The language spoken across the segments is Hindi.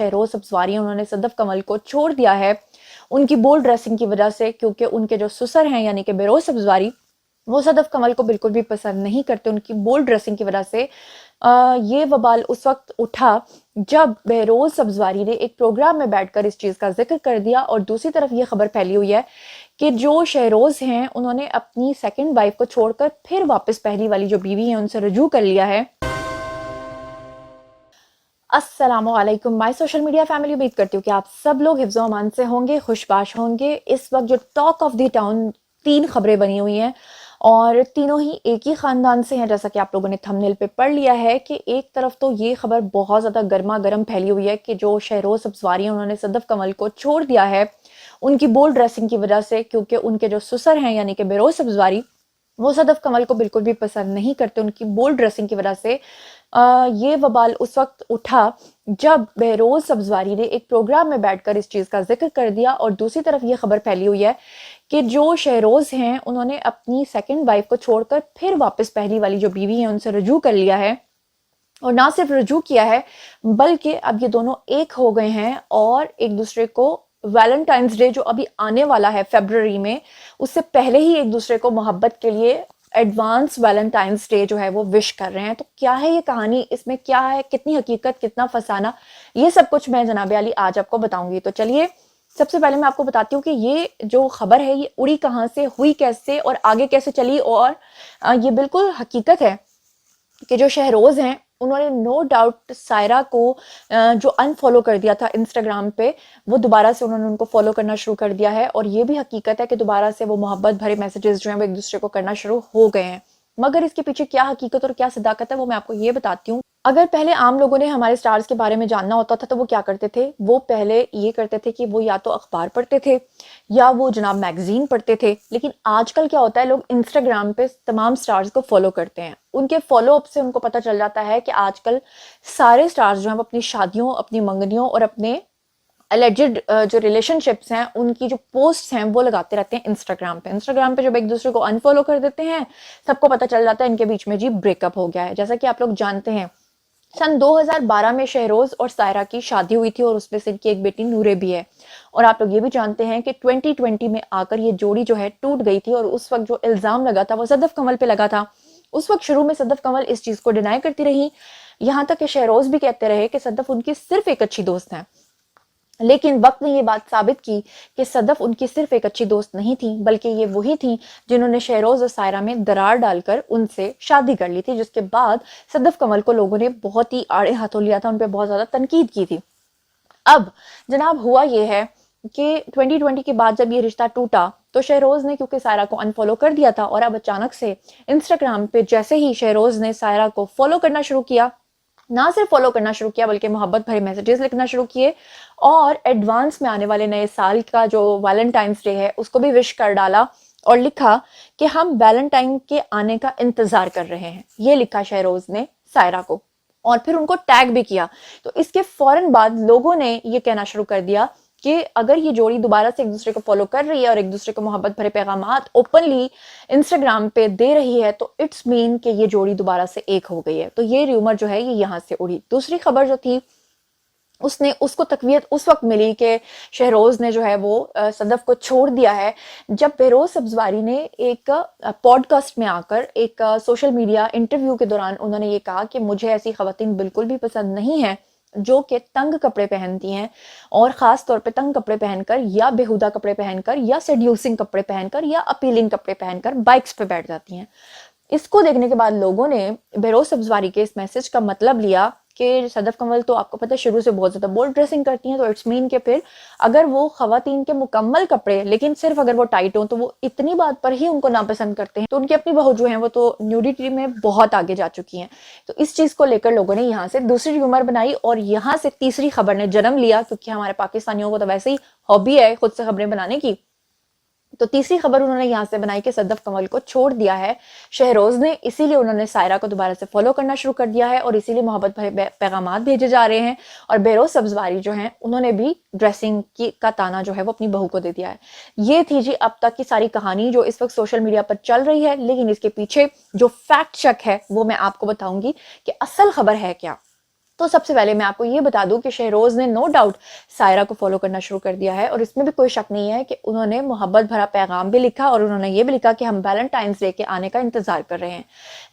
शहरोज सब्जवारी उन्होंने सदफ कमल को छोड़ दिया है उनकी बोल्ड ड्रेसिंग की वजह से, क्योंकि उनके जो ससुर हैं यानी कि बेरोज सब्जवारी वो सदफ कमल को बिल्कुल भी पसंद नहीं करते उनकी बोल्ड ड्रेसिंग की वजह से। ये वबाल उस वक्त उठा जब बहरोज सब्जवारी ने एक प्रोग्राम में बैठकर इस चीज़ का जिक्र कर दिया, और दूसरी तरफ ये खबर फैली हुई है कि जो शहरोज हैं उन्होंने अपनी सेकंड वाइफ को छोड़कर फिर वापस पहली वाली जो बीवी है उनसे रुजू कर लिया है। अस्सलामुअलैकुम माय सोशल मीडिया फैमिली, उम्मीद करती हूँ कि आप सब लोग हिफ्ज़ो अमान से होंगे, खुशबाश होंगे। इस वक्त जो टॉक ऑफ द टाउन 3 खबरें बनी हुई हैं और तीनों ही एक ही ख़ानदान से हैं, जैसा कि आप लोगों ने थंबनेल पे पढ़ लिया है कि एक तरफ तो ये खबर बहुत ज़्यादा गर्मा गर्म फैली हुई है कि जो शहरोज सब्जवारी उन्होंने सदफ कमल को छोड़ दिया है उनकी बोल्ड ड्रेसिंग की वजह से, क्योंकि उनके जो ससुर हैं यानी कि बेरोज सब्जवारी वो सदफ कमल को बिल्कुल भी पसंद नहीं करते उनकी बोल्ड ड्रेसिंग की वजह से। ये वबाल उस वक्त उठा जब बहरोज सब्जवारी ने एक प्रोग्राम में बैठकर इस चीज़ का जिक्र कर दिया, और दूसरी तरफ ये खबर फैली हुई है कि जो शहरोज हैं उन्होंने अपनी सेकंड वाइफ को छोड़कर फिर वापस पहली वाली जो बीवी है उनसे रुजू कर लिया है। और ना सिर्फ रुजू किया है बल्कि अब ये दोनों एक हो गए हैं और एक दूसरे को वैलेंटाइंस डे जो अभी आने वाला है फरवरी में, उससे पहले ही एक दूसरे को मोहब्बत के लिए एडवांस वैलेंटाइंस डे जो है वो विश कर रहे हैं। तो क्या है ये कहानी, इसमें क्या है, कितनी हकीकत कितना फसाना, ये सब कुछ मैं जनाब अली आज आपको बताऊंगी। तो चलिए सबसे पहले मैं आपको बताती हूँ कि ये जो खबर है ये उड़ी कहाँ से, हुई कैसे और आगे कैसे चली। और ये बिल्कुल हकीकत है कि जो शहरोज हैं उन्होंने नो डाउट सायरा को जो अनफॉलो कर दिया था इंस्टाग्राम पे, वो दोबारा से उन्होंने उनको फॉलो करना शुरू कर दिया है। और ये भी हकीकत है कि दोबारा से वो मोहब्बत भरे मैसेजेस जो हैं वो एक दूसरे को करना शुरू हो गए हैं। मगर इसके पीछे क्या हकीकत और क्या सदाकत है वो मैं आपको ये बताती हूँ। अगर पहले आम लोगों ने हमारे स्टार्स के बारे में जानना होता था तो वो क्या करते थे, वो पहले ये करते थे कि वो या तो अखबार पढ़ते थे या वो जनाब मैगजीन पढ़ते थे। लेकिन आजकल क्या होता है, लोग इंस्टाग्राम पे तमाम स्टार्स को फॉलो करते हैं। उनके फॉलो अप से उनको पता चल जाता है कि आजकल सारे स्टार्स जो हैं वो अपनी शादियों, अपनी मंगनियों और अपने एलिजेड जो रिलेशनशिप्स हैं उनकी जो पोस्ट हैं वो लगाते रहते हैं इंस्टाग्राम पे जब एक दूसरे को अनफॉलो कर देते हैं सबको पता चल जाता है इनके बीच में जी ब्रेकअप हो गया है। जैसा कि आप लोग जानते हैं सन 2012 में शहरोज और सायरा की शादी हुई थी और उसमें से इनकी एक बेटी नूरे भी है। और आप लोग ये भी जानते हैं कि 2020 में आकर ये जोड़ी जो है टूट गई थी, और उस वक्त जो इल्जाम लगा था वो सदफ कमल पे लगा था। उस वक्त शुरू में सदफ कमल इस चीज को डिनाई करती रही, यहाँ तक कि शहरोज भी कहते रहे कि सदफ उनकी सिर्फ एक अच्छी दोस्त है। लेकिन वक्त ने ये बात साबित की कि सदफ उनकी सिर्फ एक अच्छी दोस्त नहीं थी, बल्कि ये वही थी जिन्होंने शहरोज और सायरा में दरार डालकर उनसे शादी कर ली थी, जिसके बाद सदफ कमल को लोगों ने बहुत ही आड़े हाथों लिया था, उन पर बहुत ज्यादा तनकीद की थी। अब जनाब हुआ ये है कि 2020 के बाद जब ये रिश्ता टूटा तो शहरोज ने क्योंकि सायरा को अनफॉलो कर दिया था, और अब अचानक से इंस्टाग्राम पे जैसे ही शहरोज ने सायरा को फॉलो करना शुरू किया, ना सिर्फ फॉलो करना शुरू किया बल्कि मोहब्बत भरे मैसेजेस लिखना शुरू किए, और एडवांस में आने वाले नए साल का जो वैलेंटाइंस डे है उसको भी विश कर डाला और लिखा कि हम वैलेंटाइन के आने का इंतजार कर रहे हैं। ये लिखा शहरोज ने सायरा को और फिर उनको टैग भी किया। तो इसके फौरन बाद लोगों ने ये कहना शुरू कर दिया कि अगर ये जोड़ी दोबारा से एक दूसरे को फॉलो कर रही है और एक दूसरे को मोहब्बत भरे पैगामात ओपनली इंस्टाग्राम पे दे रही है तो इट्स मीन कि ये जोड़ी दोबारा से एक हो गई है। तो ये र्यूमर जो है ये यहाँ से उड़ी। दूसरी खबर जो थी उसको तकवीत उस वक्त मिली कि शहरोज ने जो है वो सदफ को छोड़ दिया है जब बहरोज सब्जवारी ने एक पॉडकास्ट में आकर एक सोशल मीडिया इंटरव्यू के दौरान उन्होंने ये कहा कि मुझे ऐसी खवातीन बिल्कुल भी पसंद नहीं है जो कि तंग कपड़े पहनती हैं, और ख़ास तौर पे तंग कपड़े पहनकर या बेहुदा कपड़े पहनकर या सेड्यूसिंग कपड़े पहनकर या अपीलिंग कपड़े पहनकर बाइक्स पे बैठ जाती हैं। इसको देखने के बाद लोगों ने बहरोज सब्जवारी के इस मैसेज का मतलब लिया कि सदफ कमल तो आपको पता है शुरू से बहुत ज़्यादा बोल्ड ड्रेसिंग करती हैं, तो इट्स मीन के फिर अगर वो खवातीन के मुकम्मल कपड़े लेकिन सिर्फ अगर वो टाइट हों तो वो इतनी बात पर ही उनको नापसंद करते हैं। तो उनकी अपनी बहू जो है वो तो न्यूडिटी में बहुत आगे जा चुकी हैं। तो इस चीज़ को लेकर लोगों ने यहाँ से दूसरी र्यूमर बनाई और यहाँ से तीसरी खबर ने जन्म लिया, क्योंकि हमारे पाकिस्तानियों को तो वैसे ही हॉबी है खुद से खबरें बनाने की। तो तीसरी खबर उन्होंने यहाँ से बनाई कि सदफ कमल को छोड़ दिया है शहरोज ने, इसीलिए उन्होंने सायरा को दोबारा से फॉलो करना शुरू कर दिया है और इसीलिए मोहब्बत भरे पैगामात भेजे जा रहे हैं। और बहरोज सब्जवारी जो हैं उन्होंने भी ड्रेसिंग की का ताना जो है वो अपनी बहू को दे दिया है। ये थी जी अब तक की सारी कहानी जो इस वक्त सोशल मीडिया पर चल रही है, लेकिन इसके पीछे जो फैक्ट चेक है वो मैं आपको बताऊंगी कि असल खबर है क्या। तो सबसे पहले मैं आपको ये बता दूं कि शहरोज ने नो डाउट सायरा को फॉलो करना शुरू कर दिया है, और इसमें भी कोई शक नहीं है कि उन्होंने मोहब्बत भरा पैगाम भी लिखा, और उन्होंने ये भी लिखा कि हम वैलेंटाइंस डे के आने का इंतजार कर रहे हैं।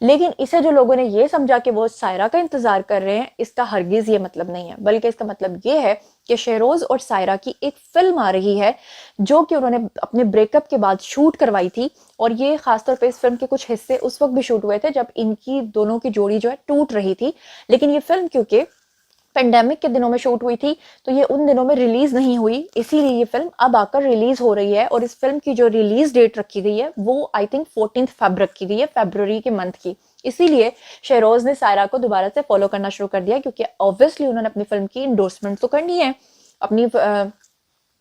लेकिन इसे जो लोगों ने ये समझा कि वो सायरा का इंतजार कर रहे हैं, इसका हरगिज ये मतलब नहीं है, बल्कि इसका मतलब ये है कि शहरोज और सायरा की एक फिल्म आ रही है जो कि उन्होंने अपने ब्रेकअप के बाद शूट करवाई थी। और ये खासतौर पे इस फिल्म के कुछ हिस्से उस वक्त भी शूट हुए थे जब इनकी दोनों की जोड़ी जो है टूट रही थी। लेकिन ये फिल्म क्योंकि पेंडेमिक के दिनों में शूट हुई थी तो ये उन दिनों में रिलीज नहीं हुई, इसीलिए ये फिल्म अब आकर रिलीज हो रही है। और इस फिल्म की जो रिलीज डेट रखी गई है वो आई थिंक 14 फेब रखी गई है, फेब्रुवरी के मंथ की। इसीलिए शहरोज ने सायरा को दोबारा से फॉलो करना शुरू कर दिया, क्योंकि ऑब्वियसली उन्होंने अपनी फिल्म की इंडोर्समेंट तो करनी है, अपनी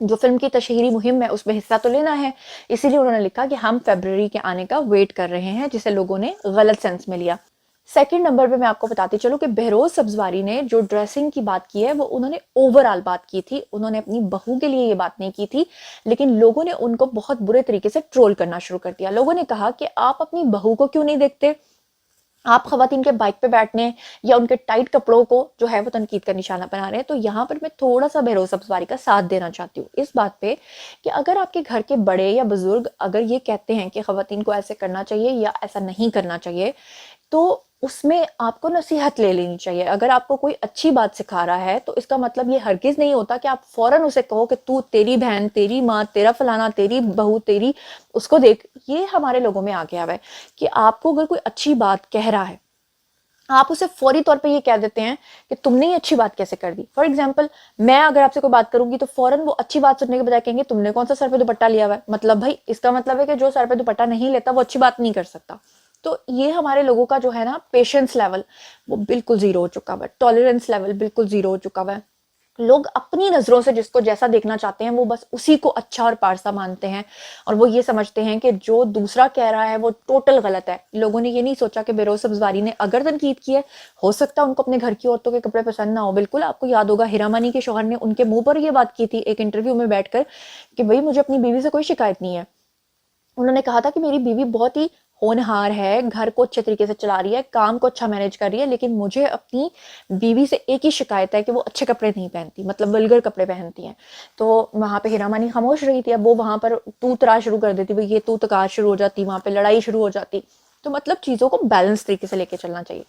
जो फिल्म की तशहीरी मुहिम है उसमें हिस्सा तो लेना है। इसीलिए उन्होंने लिखा कि हम फरवरी के आने का वेट कर रहे हैं, जिसे लोगों ने गलत सेंस में लिया। सेकंड नंबर पे मैं आपको बताती चलूं कि बहरोज सब्जवारी ने जो ड्रेसिंग की बात की है वो उन्होंने ओवरऑल बात की थी, उन्होंने अपनी बहू के लिए ये बात नहीं की थी। लेकिन लोगों ने उनको बहुत बुरे तरीके से ट्रोल करना शुरू कर दिया। लोगों ने कहा कि आप अपनी बहू को क्यों नहीं देखते, आप खवातीन के बाइक पे बैठने या उनके टाइट कपड़ों को जो है वो तनकीद का निशाना बना रहे हैं। तो यहाँ पर मैं थोड़ा सा बहरोज सब्जवारी का साथ देना चाहती हूँ इस बात पे कि अगर आपके घर के बड़े या बुजुर्ग अगर ये कहते हैं कि खवातीन को ऐसे करना चाहिए या ऐसा नहीं करना चाहिए, तो उसमें आपको नसीहत ले लेनी चाहिए। अगर आपको कोई अच्छी बात सिखा रहा है तो इसका मतलब ये हरगिज नहीं होता कि आप फौरन उसे कहो कि तू, तेरी बहन, तेरी माँ, तेरा फलाना, तेरी बहू, तेरी उसको देख। ये हमारे लोगों में आ गया है कि आपको अगर कोई अच्छी बात कह रहा है आप उसे फौरी तौर पे ये कह देते हैं कि तुमने ये अच्छी बात कैसे कर दी। फॉर एग्जाम्पल, मैं अगर आपसे कोई बात करूंगी तो फौरन वो अच्छी बात सुनने के बजाय कहेंगे तुमने कौन सा सर पे दुपट्टा लिया हुआ है। मतलब भाई इसका मतलब है कि जो सर पे दुपट्टा नहीं लेता वो अच्छी बात नहीं कर सकता। तो ये हमारे लोगों का जो है ना पेशेंस लेवल वो बिल्कुल जीरो हो चुका है, टॉलरेंस लेवल बिल्कुल जीरो हो चुका है। लोग अपनी नजरों से जिसको जैसा देखना चाहते हैं वो बस उसी को अच्छा और पारसा मानते हैं, और वो ये समझते हैं कि जो दूसरा कह रहा है वो टोटल गलत है। लोगों ने ये नहीं सोचा कि बहरोज सब्जवारी ने अगर तनकीद की है, हो सकता है उनको अपने घर की औरतों के कपड़े पसंद ना हो। बिल्कुल आपको याद होगा हीरा मानी के शौहर ने उनके मुंह पर ये बात की थी एक इंटरव्यू में बैठकर कि भाई मुझे अपनी बीवी से कोई शिकायत नहीं है। उन्होंने कहा था कि मेरी बीवी बहुत ही होनहार है, घर को अच्छे तरीके से चला रही है, काम को अच्छा मैनेज कर रही है, लेकिन मुझे अपनी बीवी से एक ही शिकायत है कि वो अच्छे कपड़े नहीं पहनती, मतलब वल्गर कपड़े पहनती हैं। तो वहां पे हीरा मानी खामोश रही थी। अब वो वहां पर तू तराश शुरू कर देती, भाई ये तू तकार शुरू हो जाती, वहां पे लड़ाई शुरू हो जाती। तो मतलब चीजों को बैलेंस तरीके से लेके चलना चाहिए।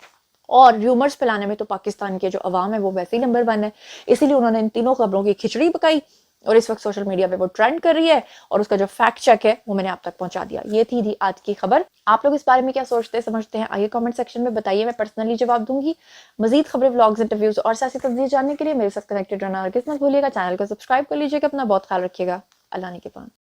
और र्यूमर्स फैलाने में तो पाकिस्तान के जो अवाम है वो वैसे ही नंबर 1 है। इसीलिए उन्होंने इन तीनों खबरों की खिचड़ी पकाई और इस वक्त सोशल मीडिया पे वो ट्रेंड कर रही है, और उसका जो फैक्ट चेक है वो मैंने आप तक पहुंचा दिया। ये थी आज की खबर। आप लोग इस बारे में क्या सोचते समझते हैं, आइए कमेंट सेक्शन में बताइए, मैं पर्सनली जवाब दूंगी। मजीद खबरें, व्लॉग्स, इंटरव्यूज और सियासी तस्दीर जानने के लिए मेरे साथ कनेक्टेड रहना और किस मत भूलिएगा। चैनल को सब्सक्राइब कर लीजिएगा। अपना बहुत ख्याल रखिएगा। अल्लाह ने के पान।